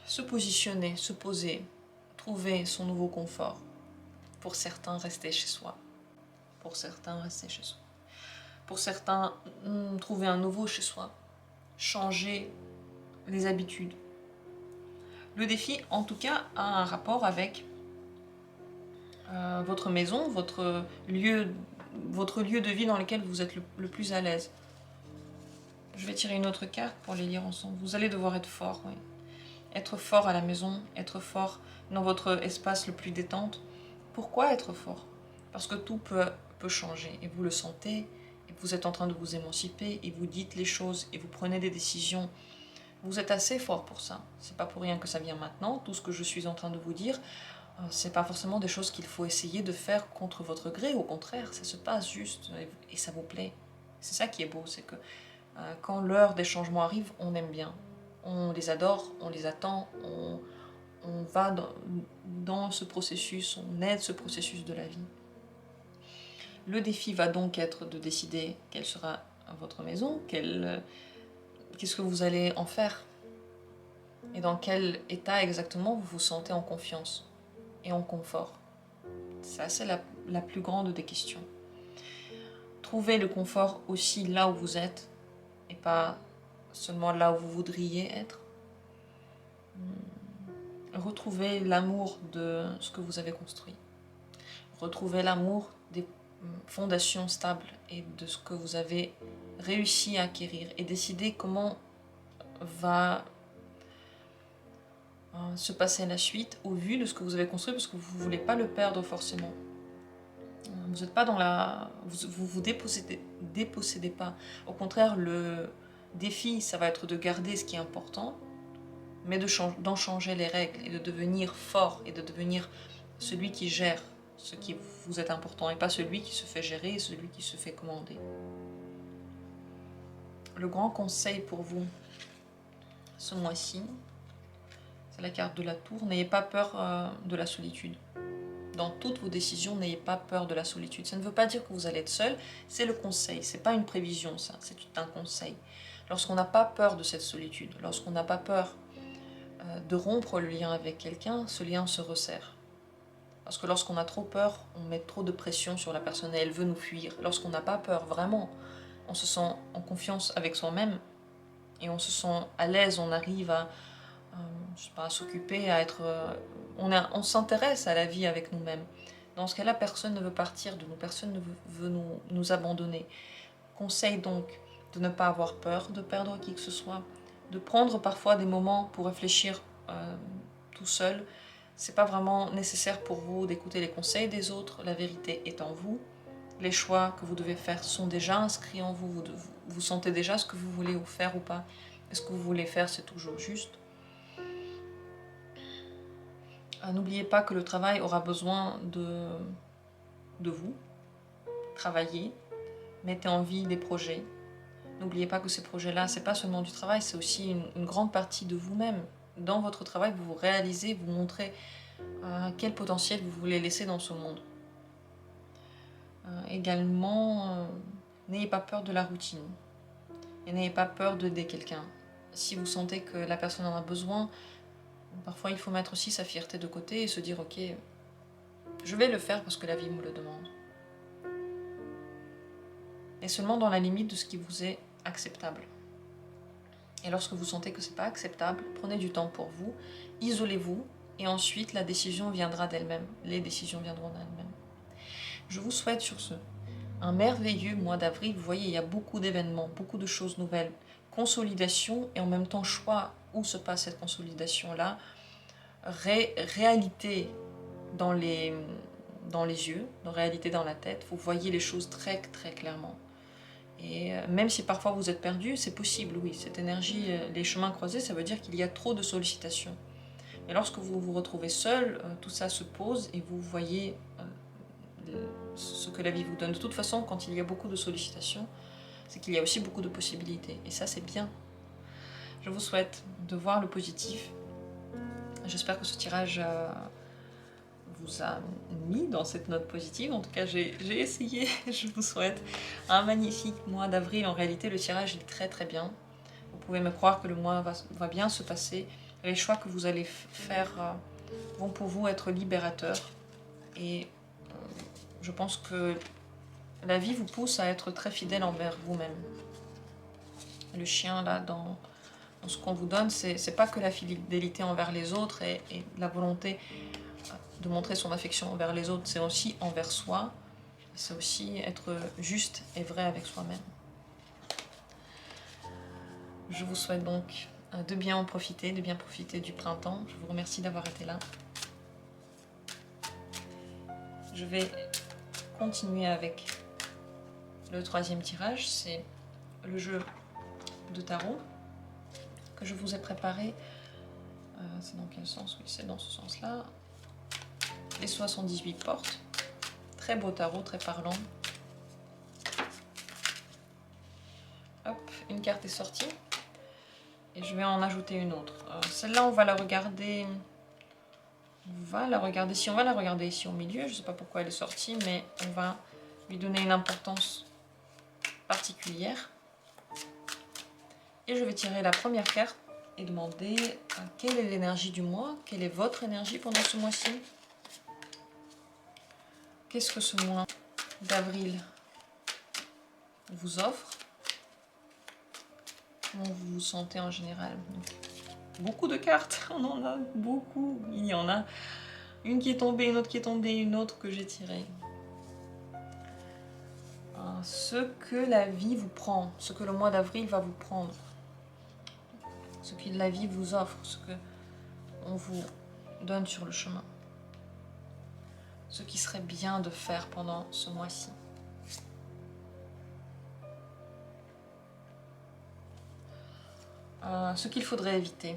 se positionner, se poser, trouver son nouveau confort. Pour certains, rester chez soi. Pour certains, rester chez soi. Pour certains, trouver un nouveau chez soi. Changer les habitudes. Le défi, en tout cas, a un rapport avec votre maison, votre lieu de vie dans lequel vous êtes le plus à l'aise. Je vais tirer une autre carte pour les lire ensemble. Vous allez devoir être fort, oui. Être fort à la maison, être fort dans votre espace le plus détente. Pourquoi être fort? Parce que tout peut changer et vous le sentez, et vous êtes en train de vous émanciper, et vous dites les choses, et vous prenez des décisions. Vous êtes assez fort pour ça. C'est pas pour rien que ça vient maintenant. Tout ce que je suis en train de vous dire, c'est pas forcément des choses qu'il faut essayer de faire contre votre gré. Au contraire, ça se passe juste et ça vous plaît. C'est ça qui est beau, c'est que quand l'heure des changements arrive, on aime bien. On les adore, on les attend, on va dans ce processus, on aide ce processus de la vie. Le défi va donc être de décider quelle sera votre maison, qu'est-ce que vous allez en faire et dans quel état exactement vous vous sentez en confiance et en confort. C'est la plus grande des questions. Trouvez le confort aussi là où vous êtes et pas seulement là où vous voudriez être. Retrouvez l'amour de ce que vous avez construit. Retrouvez l'amour des fondations stables et de ce que vous avez réussi à acquérir et décidez comment va se passer la suite au vu de ce que vous avez construit parce que vous ne voulez pas le perdre forcément. Vous n'êtes pas dans la... Vous dépossédez pas. Au contraire, le défi, ça va être de garder ce qui est important, mais d'en changer les règles et de devenir fort et de devenir celui qui gère ce qui vous est important et pas celui qui se fait gérer et celui qui se fait commander. Le grand conseil pour vous ce mois-ci, c'est la carte de la tour. N'ayez pas peur de la solitude. Dans toutes vos décisions, n'ayez pas peur de la solitude. Ça ne veut pas dire que vous allez être seul, c'est le conseil, c'est pas une prévision ça, c'est un conseil. Lorsqu'on n'a pas peur de cette solitude, lorsqu'on n'a pas peur de rompre le lien avec quelqu'un, ce lien se resserre. Parce que lorsqu'on a trop peur, on met trop de pression sur la personne et elle veut nous fuir. Lorsqu'on n'a pas peur, vraiment, on se sent en confiance avec soi-même et on se sent à l'aise, on arrive à, je sais pas, à s'occuper, à être... on s'intéresse à la vie avec nous-mêmes. Dans ce cas-là, personne ne veut partir de nous, personne ne veut nous abandonner. Conseil donc de ne pas avoir peur de perdre qui que ce soit, de prendre parfois des moments pour réfléchir tout seul. C'est pas vraiment nécessaire pour vous d'écouter les conseils des autres, la vérité est en vous. Les choix que vous devez faire sont déjà inscrits en vous, vous sentez déjà ce que vous voulez faire ou pas. Est-ce que vous voulez faire, c'est toujours juste. N'oubliez pas que le travail aura besoin de vous. Travaillez, mettez en vie des projets. N'oubliez pas que ces projets-là, c'est pas seulement du travail, c'est aussi une grande partie de vous-même. Dans votre travail, vous vous réalisez, vous montrez quel potentiel vous voulez laisser dans ce monde. Également, n'ayez pas peur de la routine et n'ayez pas peur d'aider quelqu'un. Si vous sentez que la personne en a besoin, parfois il faut mettre aussi sa fierté de côté et se dire ok, je vais le faire parce que la vie me le demande. Et seulement dans la limite de ce qui vous est acceptable. Et lorsque vous sentez que c'est pas acceptable, prenez du temps pour vous, isolez-vous et ensuite la décision viendra d'elle-même. Les décisions viendront d'elles-mêmes. Je vous souhaite sur ce un merveilleux mois d'avril. Vous voyez, il y a beaucoup d'événements, beaucoup de choses nouvelles. Consolidation et en même temps choix où se passe cette consolidation-là. Réalité dans les yeux, réalité dans la tête. Vous voyez les choses très très clairement. Et même si parfois vous êtes perdu, c'est possible, oui. Cette énergie, les chemins croisés, ça veut dire qu'il y a trop de sollicitations. Mais lorsque vous vous retrouvez seul, tout ça se pose et vous voyez ce que la vie vous donne. De toute façon, quand il y a beaucoup de sollicitations, c'est qu'il y a aussi beaucoup de possibilités. Et ça, c'est bien. Je vous souhaite de voir le positif. J'espère que ce tirage vous a mis dans cette note positive. En tout cas, j'ai essayé. Je vous souhaite un magnifique mois d'avril. En réalité, le tirage est très très bien. Vous pouvez me croire que le mois va bien se passer. Les choix que vous allez faire vont pour vous être libérateurs. Et je pense que la vie vous pousse à être très fidèle envers vous-même. Le chien, là, dans ce qu'on vous donne, c'est pas que la fidélité envers les autres et la volonté de montrer son affection envers les autres, c'est aussi envers soi. C'est aussi être juste et vrai avec soi-même. Je vous souhaite donc de bien en profiter, de bien profiter du printemps. Je vous remercie d'avoir été là. Je vais continuer avec le troisième tirage, c'est le jeu de tarot que je vous ai préparé. C'est dans quel sens? Oui, c'est dans ce sens-là. Les 78 portes. Très beau tarot, très parlant. Hop, une carte est sortie. Et je vais en ajouter une autre. Celle-là, on va la regarder... Si on va la regarder ici au milieu, je ne sais pas pourquoi elle est sortie, mais on va lui donner une importance particulière. Et je vais tirer la première carte et demander quelle est l'énergie du mois, quelle est votre énergie pendant ce mois-ci. Qu'est-ce que ce mois d'avril vous offre? Comment vous vous sentez en général? Beaucoup de cartes, on en a beaucoup. Il y en a une qui est tombée, une autre qui est tombée, une autre que j'ai tirée. Ce que la vie vous prend, ce que le mois d'avril va vous prendre, ce que la vie vous offre, ce que on vous donne sur le chemin. ce qui serait bien de faire pendant ce mois-ci. Ce qu'il faudrait éviter.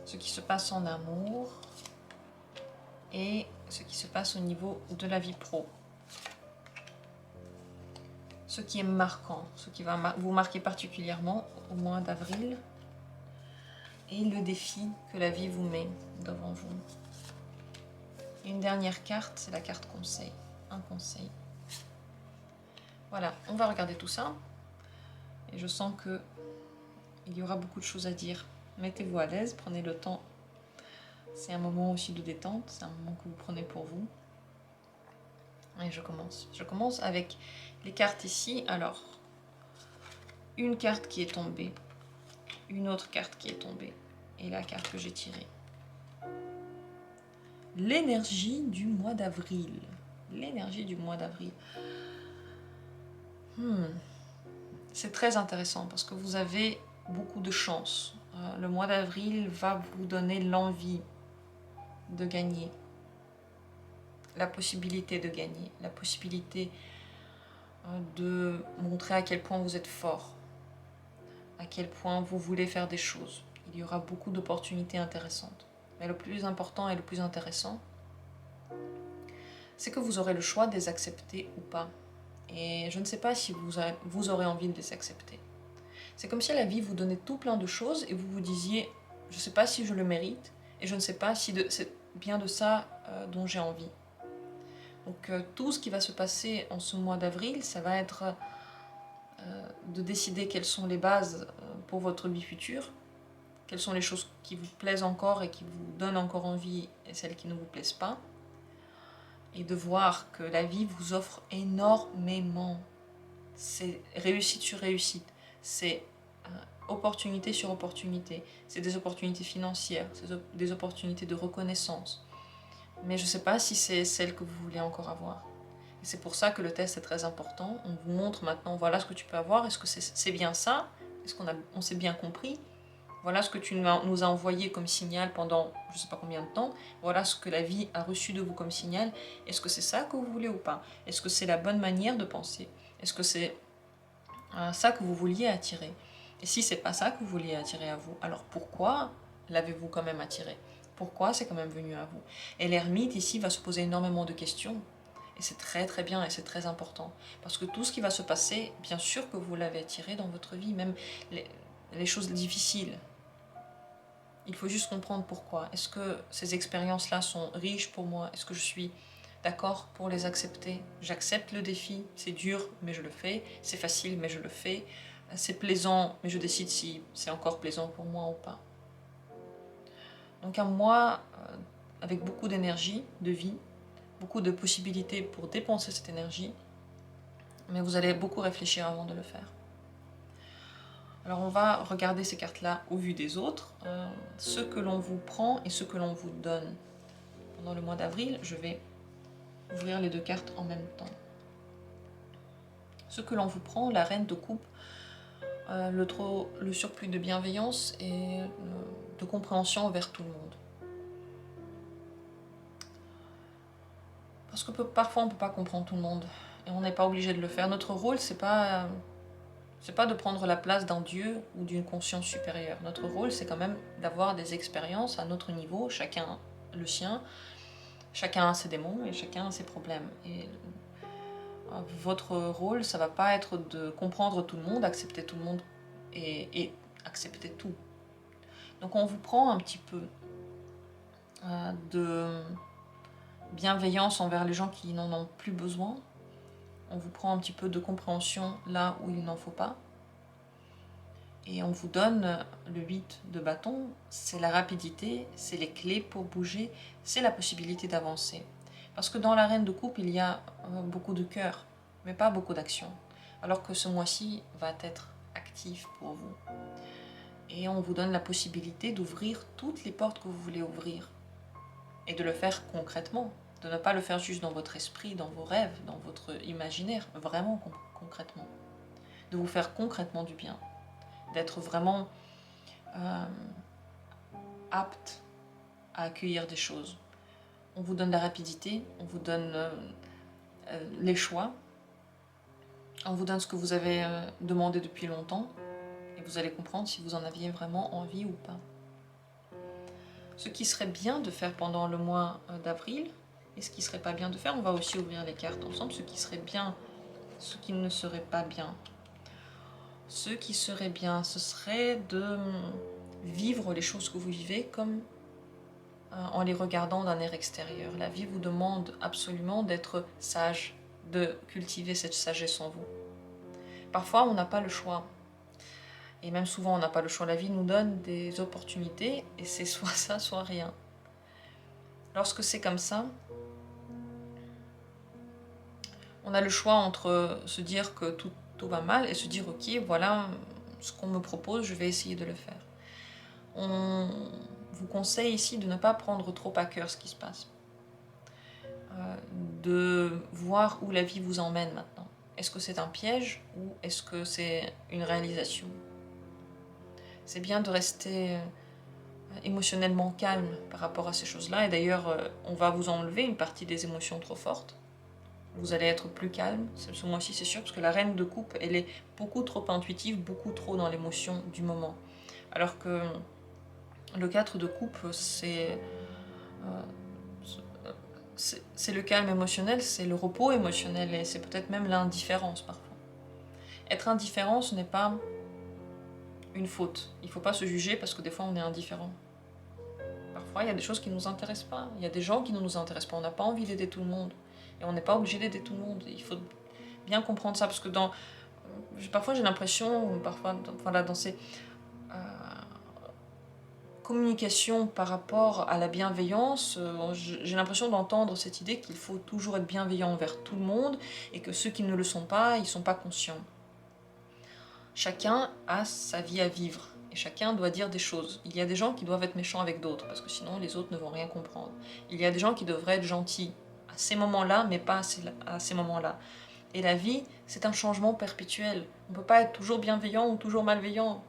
Ce qui se passe en amour et ce qui se passe au niveau de la vie pro. Ce qui est marquant, ce qui va vous marquer particulièrement au mois d'avril et le défi que la vie vous met devant vous. Et une dernière carte, c'est la carte conseil. Un conseil. Voilà, on va regarder tout ça. Et je sens que il y aura beaucoup de choses à dire. Mettez-vous à l'aise, prenez le temps. C'est un moment aussi de détente, c'est un moment que vous prenez pour vous. Et je commence. Je commence avec les cartes ici. Alors, une carte qui est tombée, une autre carte qui est tombée, et la carte que j'ai tirée. L'énergie du mois d'avril. L'énergie du mois d'avril. C'est très intéressant parce que vous avez beaucoup de chance. Le mois d'avril va vous donner l'envie de gagner, la possibilité de gagner, la possibilité de montrer à quel point vous êtes fort, à quel point vous voulez faire des choses. Il y aura beaucoup d'opportunités intéressantes. Mais le plus important et le plus intéressant, c'est que vous aurez le choix de les accepter ou pas. Et je ne sais pas si vous aurez envie de les accepter. C'est comme si la vie vous donnait tout plein de choses et vous vous disiez, je ne sais pas si je le mérite et je ne sais pas si c'est bien de ça dont j'ai envie. Donc tout ce qui va se passer en ce mois d'avril, ça va être de décider quelles sont les bases pour votre vie future, quelles sont les choses qui vous plaisent encore et qui vous donnent encore envie et celles qui ne vous plaisent pas. Et de voir que la vie vous offre énormément. C'est réussite sur réussite. C'est opportunité sur opportunité. C'est des opportunités financières, c'est des opportunités de reconnaissance. Mais je ne sais pas si c'est celle que vous voulez encore avoir. Et c'est pour ça que le test est très important. On vous montre maintenant, voilà ce que tu peux avoir. Est-ce que c'est bien ça? Est-ce qu'on s'est bien compris? Voilà ce que tu nous as envoyé comme signal pendant je ne sais pas combien de temps. Voilà ce que la vie a reçu de vous comme signal. Est-ce que c'est ça que vous voulez ou pas? Est-ce que c'est la bonne manière de penser? Est-ce que c'est ça que vous vouliez attirer? Et si c'est pas ça que vous vouliez attirer à vous, alors pourquoi l'avez-vous quand même attiré? Pourquoi c'est quand même venu à vous? Et l'ermite ici va se poser énormément de questions. Et c'est très très bien et c'est très important. Parce que tout ce qui va se passer, bien sûr que vous l'avez attiré dans votre vie, même les choses difficiles. Il faut juste comprendre pourquoi. Est-ce que ces expériences-là sont riches pour moi? Est-ce que je suis d'accord pour les accepter? J'accepte le défi, c'est dur, mais je le fais. C'est facile, mais je le fais. C'est plaisant, mais je décide si c'est encore plaisant pour moi ou pas. Donc un mois avec beaucoup d'énergie, de vie, beaucoup de possibilités pour dépenser cette énergie, mais vous allez beaucoup réfléchir avant de le faire. Alors on va regarder ces cartes-là au vu des autres, ce que l'on vous prend et ce que l'on vous donne. Pendant le mois d'avril, je vais ouvrir les deux cartes en même temps. Ce que l'on vous prend, la reine de coupe, le surplus de bienveillance et de compréhension envers tout le monde. Parce que parfois on ne peut pas comprendre tout le monde et on n'est pas obligé de le faire. Notre rôle, c'est pas de prendre la place d'un dieu ou d'une conscience supérieure. Notre rôle, c'est quand même d'avoir des expériences à notre niveau, chacun le sien, chacun a ses démons et chacun a ses problèmes. Et votre rôle, ça va pas être de comprendre tout le monde, accepter tout le monde et accepter tout. Donc on vous prend un petit peu de bienveillance envers les gens qui n'en ont plus besoin. On vous prend un petit peu de compréhension là où il n'en faut pas. Et on vous donne le 8 de bâton, c'est la rapidité, c'est les clés pour bouger, c'est la possibilité d'avancer. Parce que dans la reine de coupe, il y a beaucoup de cœur, mais pas beaucoup d'action. Alors que ce mois-ci va être actif pour vous. Et on vous donne la possibilité d'ouvrir toutes les portes que vous voulez ouvrir. Et de le faire concrètement. De ne pas le faire juste dans votre esprit, dans vos rêves, dans votre imaginaire, vraiment concrètement. De vous faire concrètement du bien. D'être vraiment apte à accueillir des choses. On vous donne la rapidité, on vous donne les choix, on vous donne ce que vous avez demandé depuis longtemps, et vous allez comprendre si vous en aviez vraiment envie ou pas. Ce qui serait bien de faire pendant le mois d'avril, et ce qui serait pas bien de faire, on va aussi ouvrir les cartes ensemble, ce qui serait bien, ce qui ne serait pas bien. Ce qui serait bien, ce serait de vivre les choses que vous vivez comme en les regardant d'un air extérieur. La vie vous demande absolument d'être sage, de cultiver cette sagesse en vous. Parfois, on n'a pas le choix. Et même souvent, on n'a pas le choix. La vie nous donne des opportunités et c'est soit ça, soit rien. Lorsque c'est comme ça, on a le choix entre se dire que tout va mal et se dire ok, voilà ce qu'on me propose, je vais essayer de le faire. On vous conseille ici de ne pas prendre trop à cœur ce qui se passe. De voir où la vie vous emmène maintenant. Est-ce que c'est un piège ou est-ce que c'est une réalisation? C'est bien de rester émotionnellement calme par rapport à ces choses-là. Et d'ailleurs, on va vous enlever une partie des émotions trop fortes. Vous allez être plus calme, ce mois-ci c'est sûr, parce que la reine de coupe, elle est beaucoup trop intuitive, beaucoup trop dans l'émotion du moment. Alors que le 4 de coupe, c'est le calme émotionnel, c'est le repos émotionnel, et c'est peut-être même l'indifférence parfois. Être indifférent, ce n'est pas une faute. Il ne faut pas se juger parce que des fois on est indifférent. Parfois, il y a des choses qui ne nous intéressent pas. Il y a des gens qui ne nous intéressent pas. On n'a pas envie d'aider tout le monde. Et on n'est pas obligé d'aider tout le monde. Il faut bien comprendre ça, parce que parfois j'ai l'impression, dans ces communications par rapport à la bienveillance, j'ai l'impression d'entendre cette idée qu'il faut toujours être bienveillant envers tout le monde et que ceux qui ne le sont pas, ils ne sont pas conscients. Chacun a sa vie à vivre et chacun doit dire des choses. Il y a des gens qui doivent être méchants avec d'autres parce que sinon les autres ne vont rien comprendre. Il y a des gens qui devraient être gentils à ces moments-là, mais pas à ces moments-là. Et la vie, c'est un changement perpétuel. On ne peut pas être toujours bienveillant ou toujours malveillant.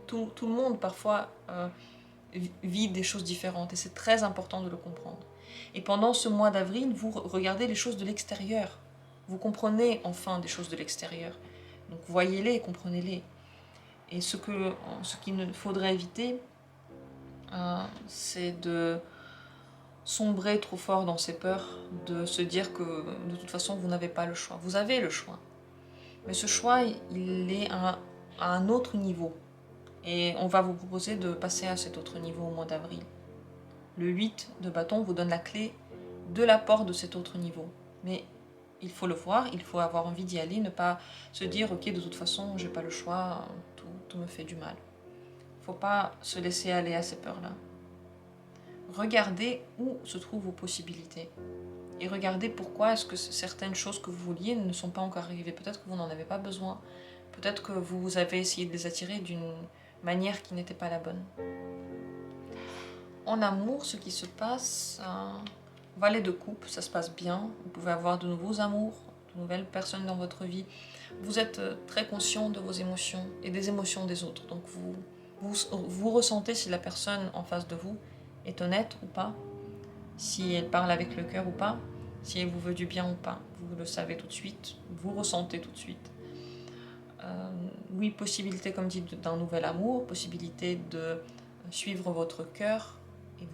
Tout le monde, parfois, vit des choses différentes. Et c'est très important de le comprendre. Et pendant ce mois d'avril, vous regardez les choses de l'extérieur. Vous comprenez enfin des choses de l'extérieur. Donc voyez-les et comprenez-les. Et ce qu'il ne faudrait éviter, c'est de sombrer trop fort dans ses peurs, de se dire que de toute façon vous n'avez pas le choix. Vous avez le choix. Mais ce choix, il est à un autre niveau. Et on va vous proposer de passer à cet autre niveau au mois d'avril. Le 8 de bâton vous donne la clé de la porte de cet autre niveau. Mais il faut le voir, il faut avoir envie d'y aller, ne pas se dire ok, de toute façon j'ai pas le choix, tout me fait du mal. Il ne faut pas se laisser aller à ces peurs-là. Regardez où se trouvent vos possibilités. Et regardez pourquoi est-ce que certaines choses que vous vouliez ne sont pas encore arrivées. Peut-être que vous n'en avez pas besoin. Peut-être que vous avez essayé de les attirer d'une manière qui n'était pas la bonne. En amour, ce qui se passe, valet de coupe, ça se passe bien. Vous pouvez avoir de nouveaux amours, de nouvelles personnes dans votre vie. Vous êtes très conscient de vos émotions et des émotions des autres. Donc vous ressentez si la personne en face de vous est honnête ou pas, si elle parle avec le cœur ou pas, si elle vous veut du bien ou pas. Vous le savez tout de suite, vous ressentez tout de suite. Oui, possibilité, comme dit, d'un nouvel amour, possibilité de suivre votre cœur, et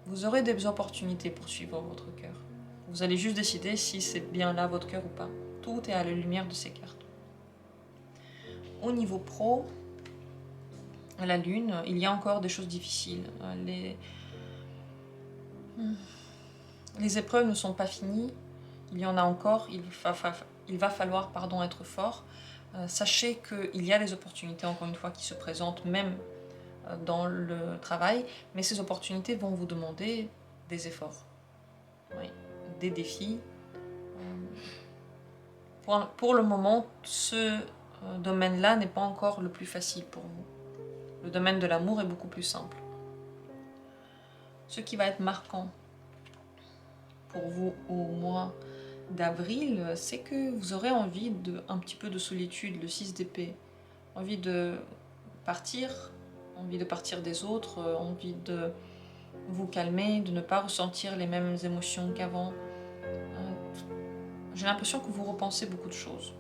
vous aurez des opportunités pour suivre votre cœur. Vous allez juste décider si c'est bien là votre cœur ou pas. Tout est à la lumière de ces cartes. Au niveau pro, la lune, il y a encore des choses difficiles. Les épreuves ne sont pas finies. Il y en a encore. Il va falloir être fort. Sachez qu'il y a des opportunités, encore une fois, qui se présentent même dans le travail, mais ces opportunités vont vous demander des efforts, oui, des défis. Pour le moment, ce domaine-là n'est pas encore le plus facile pour vous. Le domaine de l'amour est beaucoup plus simple. Ce qui va être marquant pour vous au mois d'avril, c'est que vous aurez envie un petit peu de solitude, le 6 d'épée. Envie de partir envie de partir des autres, envie de vous calmer, de ne pas ressentir les mêmes émotions qu'avant. J'ai l'impression que vous repensez beaucoup de choses.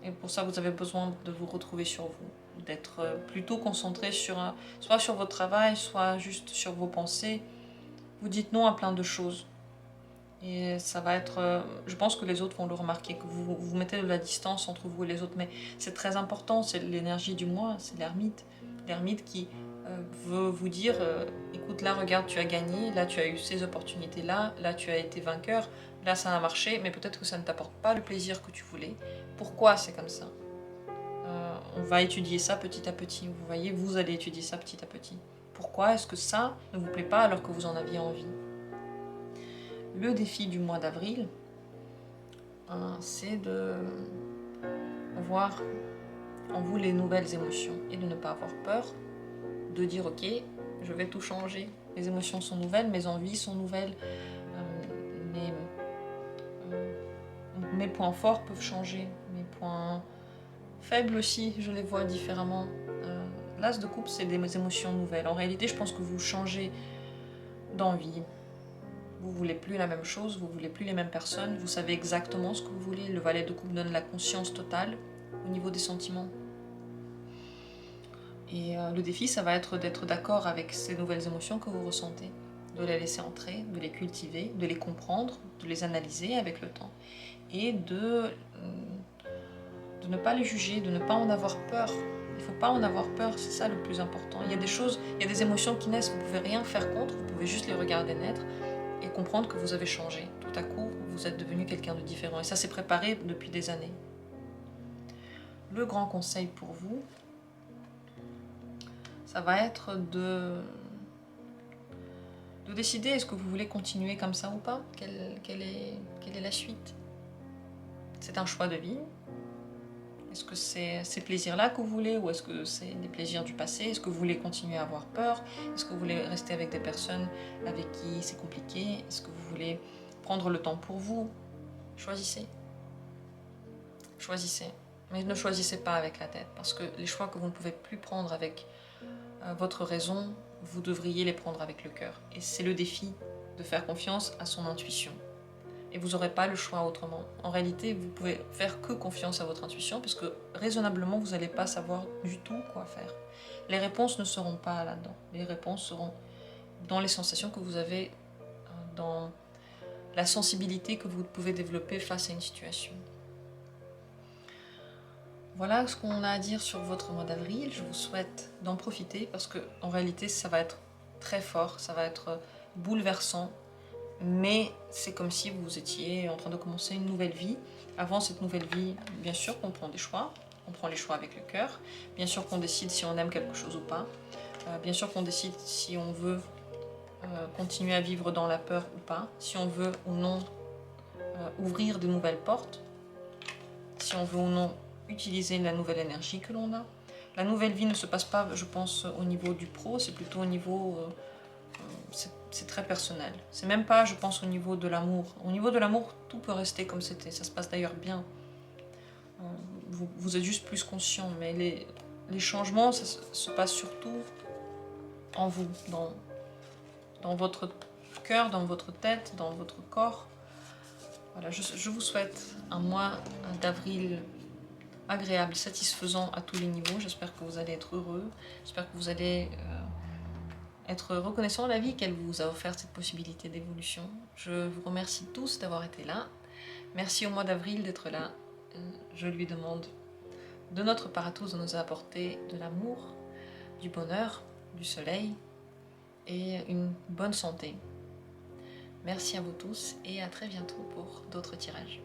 Et pour ça, vous avez besoin de vous retrouver sur vous, d'être plutôt concentré sur soit sur votre travail, soit juste sur vos pensées. Vous dites non à plein de choses. Et ça va être... je pense que les autres vont le remarquer, que vous mettez de la distance entre vous et les autres. Mais c'est très important, c'est l'énergie du moi, c'est l'ermite. L'ermite qui veut vous dire, écoute, là, regarde, tu as gagné, là, tu as eu ces opportunités-là, là, tu as été vainqueur, là, ça a marché, mais peut-être que ça ne t'apporte pas le plaisir que tu voulais. Pourquoi c'est comme ça? On va étudier ça petit à petit. Vous voyez, vous allez étudier ça petit à petit. Pourquoi est-ce que ça ne vous plaît pas alors que vous en aviez envie? Le défi du mois d'avril, c'est de voir en vous les nouvelles émotions et de ne pas avoir peur, de dire ok, je vais tout changer. Les émotions sont nouvelles, mes envies sont nouvelles, mes points forts peuvent changer, mes points faibles aussi, je les vois différemment. L'as de coupe, c'est des émotions nouvelles. En réalité, je pense que vous changez d'envie. Vous voulez plus la même chose, vous voulez plus les mêmes personnes, vous savez exactement ce que vous voulez. Le valet de coupe donne la conscience totale au niveau des sentiments. Et le défi, ça va être d'être d'accord avec ces nouvelles émotions que vous ressentez, de les laisser entrer, de les cultiver, de les comprendre, de les analyser avec le temps, et de ne pas les juger, de ne pas en avoir peur. Il ne faut pas en avoir peur, c'est ça le plus important. Il y a des choses, il y a des émotions qui naissent, vous ne pouvez rien faire contre, vous pouvez juste les regarder naître et comprendre que vous avez changé. Tout à coup, vous êtes devenu quelqu'un de différent. Et ça s'est préparé depuis des années. Le grand conseil pour vous, ça va être de décider est-ce que vous voulez continuer comme ça ou pas. Quelle est la suite? C'est un choix de vie. Est-ce que c'est ces plaisirs-là que vous voulez ou est-ce que c'est des plaisirs du passé? Est-ce que vous voulez continuer à avoir peur? Est-ce que vous voulez rester avec des personnes avec qui c'est compliqué? Est-ce que vous voulez prendre le temps pour vous? Choisissez. Choisissez. Mais ne choisissez pas avec la tête parce que les choix que vous ne pouvez plus prendre avec votre raison, vous devriez les prendre avec le cœur. Et c'est le défi de faire confiance à son intuition. Et vous n'aurez pas le choix autrement. En réalité, vous pouvez faire que confiance à votre intuition parce que raisonnablement, vous n'allez pas savoir du tout quoi faire. Les réponses ne seront pas là-dedans. Les réponses seront dans les sensations que vous avez, dans la sensibilité que vous pouvez développer face à une situation. Voilà ce qu'on a à dire sur votre mois d'avril. Je vous souhaite d'en profiter parce que en réalité, ça va être très fort, ça va être bouleversant. Mais c'est comme si vous étiez en train de commencer une nouvelle vie. Avant cette nouvelle vie, bien sûr qu'on prend des choix. On prend les choix avec le cœur. Bien sûr qu'on décide si on aime quelque chose ou pas. Bien sûr qu'on décide si on veut continuer à vivre dans la peur ou pas. Si on veut ou non ouvrir de nouvelles portes. Si on veut ou non utiliser la nouvelle énergie que l'on a. La nouvelle vie ne se passe pas, je pense, au niveau du pro. C'est plutôt au niveau... c'est très personnel. C'est même pas, je pense, au niveau de l'amour. Au niveau de l'amour, tout peut rester comme c'était. Ça se passe d'ailleurs bien. Vous êtes juste plus conscient. Mais les changements, ça se passe surtout en vous, dans votre cœur, dans votre tête, dans votre corps. Voilà, je vous souhaite un mois d'avril agréable, satisfaisant à tous les niveaux. J'espère que vous allez être heureux. J'espère que vous allez... être reconnaissant à la vie qu'elle vous a offert cette possibilité d'évolution. Je vous remercie tous d'avoir été là. Merci au mois d'avril d'être là. Je lui demande de notre part à tous de nous apporter de l'amour, du bonheur, du soleil et une bonne santé. Merci à vous tous et à très bientôt pour d'autres tirages.